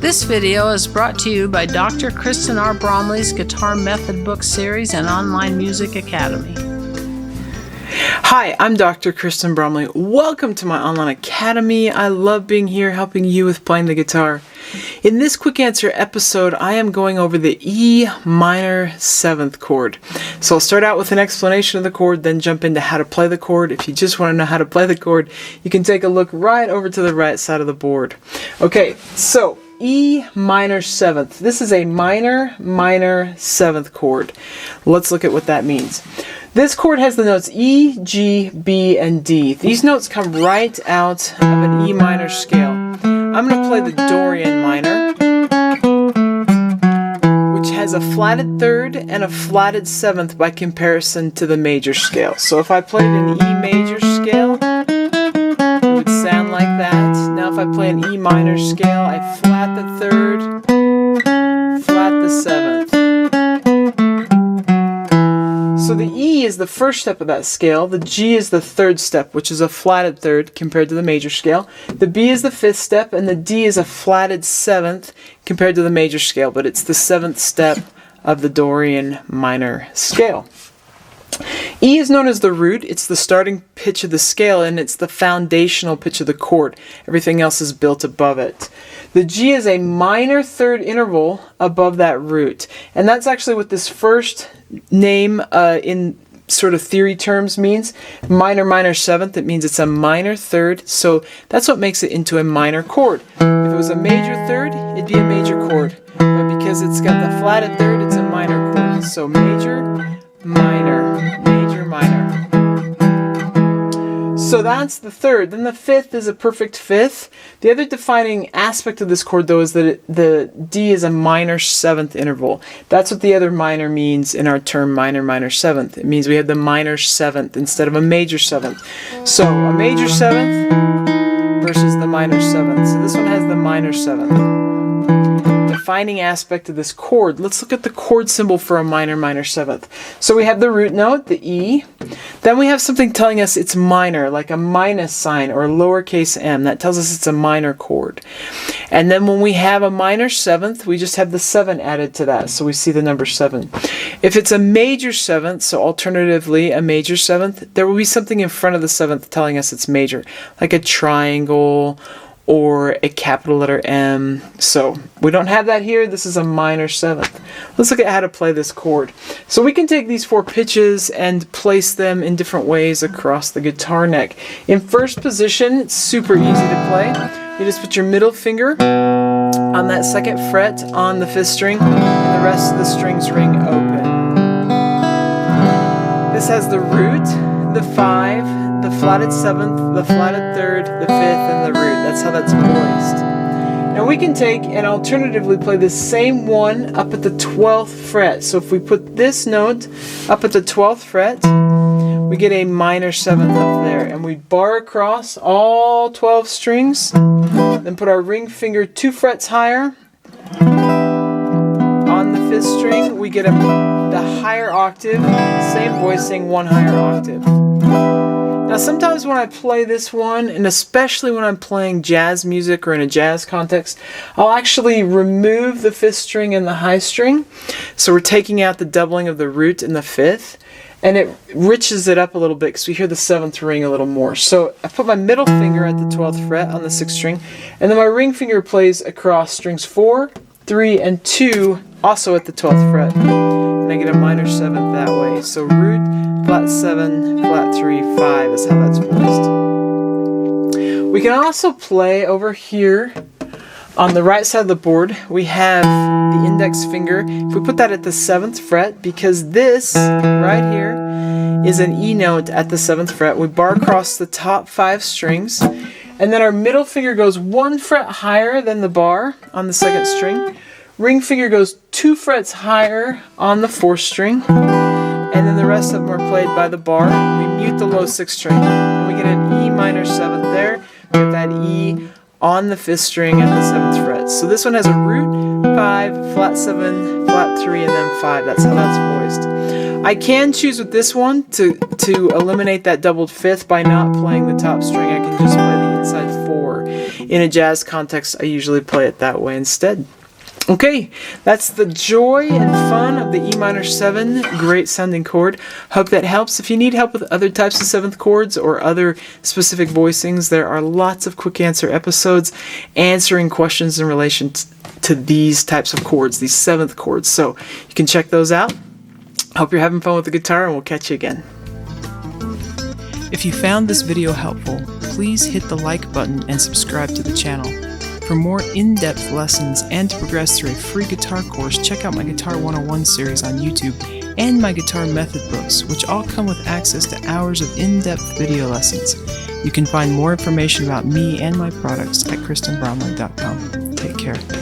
This video is brought to you by Dr. Kristen R. Bromley's Guitar Method Book Series and Online Music Academy. Hi, I'm Dr. Kristen Bromley. Welcome to my online academy. I love being here helping you with playing the guitar. In this quick answer episode, I am going over the E minor 7th chord. So I'll start out with an explanation of the chord, then jump into how to play the chord. If you just want to know how to play the chord, you can take a look right over to the right side of the board. Okay, so E minor 7th. This is a minor 7th chord. Let's look at what that means. This chord has the notes E, G, B, and D. These notes come right out of an E minor scale. I'm going to play the Dorian minor, which has a flatted third and a flatted 7th by comparison to the major scale. So if I played an E major scale, it would sound like that. Now if I play an E minor scale, I flat the third, flat the 7th. So the E is the first step of that scale, the G is the third step, which is a flatted third compared to the major scale, the B is the 5th step, and the D is a flatted 7th compared to the major scale, but it's the 7th step of the Dorian minor scale. E is known as the root. It's the starting pitch of the scale, and it's the foundational pitch of the chord. Everything else is built above it. The G is a minor third interval above that root, and that's actually what this first name in sort of theory terms means. Minor 7th, it means it's a minor third, so that's what makes it into a minor chord. If it was a major third, it'd be a major chord, but because it's got the flatted third, it's a minor chord. So major, minor, major, minor. So that's the third. Then the 5th is a perfect 5th. The other defining aspect of this chord, though, is that the D is a minor 7th interval. That's what the other minor means in our term minor 7th. It means we have the minor 7th instead of a major 7th. So a major 7th versus the minor 7th. So this one has the minor 7th. Defining aspect of this chord. Let's look at the chord symbol for a minor 7th. So we have the root note, the E. Then we have something telling us it's minor, like a minus sign or lowercase m. That tells us it's a minor chord. And then when we have a minor 7th, we just have the 7 added to that. So we see the number 7. If it's a major 7th, so alternatively a major 7th, there will be something in front of the 7th telling us it's major, like a triangle or a capital letter M. So we don't have that here. This is a minor 7th. Let's look at how to play this chord. So we can take these 4 pitches and place them in different ways across the guitar neck. In first position, it's super easy to play. You just put your middle finger on that 2nd fret on the 5th string, and the rest of the strings ring open. This has the root, the 5, the flatted 7th, the flatted 3rd, the 5th, and the root. That's how that's poised. Now we can take and alternatively play the same one up at the 12th fret. So if we put this note up at the 12th fret, we get a minor 7th up there. And we bar across all 12 strings, then put our ring finger 2 frets higher. On the 5th string, we get the higher octave, same voicing, 1 higher octave. Now sometimes when I play this one, and especially when I'm playing jazz music or in a jazz context, I'll actually remove the 5th string and the high string. So we're taking out the doubling of the root in the 5th, and it riches it up a little bit because we hear the 7th ring a little more. So I put my middle finger at the 12th fret on the 6th string, and then my ring finger plays across strings 4, 3, and 2, also at the 12th fret. And I get a minor 7th that way. So root, flat 7, flat 3, 5 is how that's poised. We can also play over here on the right side of the board. We have the index finger. If we put that at the 7th fret, because this right here is an E note at the 7th fret, we bar across the top 5 strings, and then our middle finger goes 1 fret higher than the bar on the 2nd string. Ring finger goes 2 frets higher on the 4th string, and then the rest of them are played by the bar. We mute the low 6th string, and we get an E minor 7th there. We get that E on the 5th string at the 7th fret. So this one has a root, 5, flat 7, flat 3, and then 5. That's how that's poised. I can choose with this one to eliminate that doubled 5th by not playing the top string. I can just play the inside 4. in a jazz context, I usually play it that way instead. Okay, that's the joy and fun of the E minor 7 great sounding chord. Hope that helps. If you need help with other types of 7th chords or other specific voicings, there are lots of quick answer episodes answering questions in relation to these types of chords, these 7th chords. So you can check those out. Hope you're having fun with the guitar, and we'll catch you again. If you found this video helpful, please hit the like button and subscribe to the channel. For more in-depth lessons and to progress through a free guitar course, check out my Guitar 101 series on YouTube and my guitar method books, which all come with access to hours of in-depth video lessons. You can find more information about me and my products at KristenBromley.com. Take care.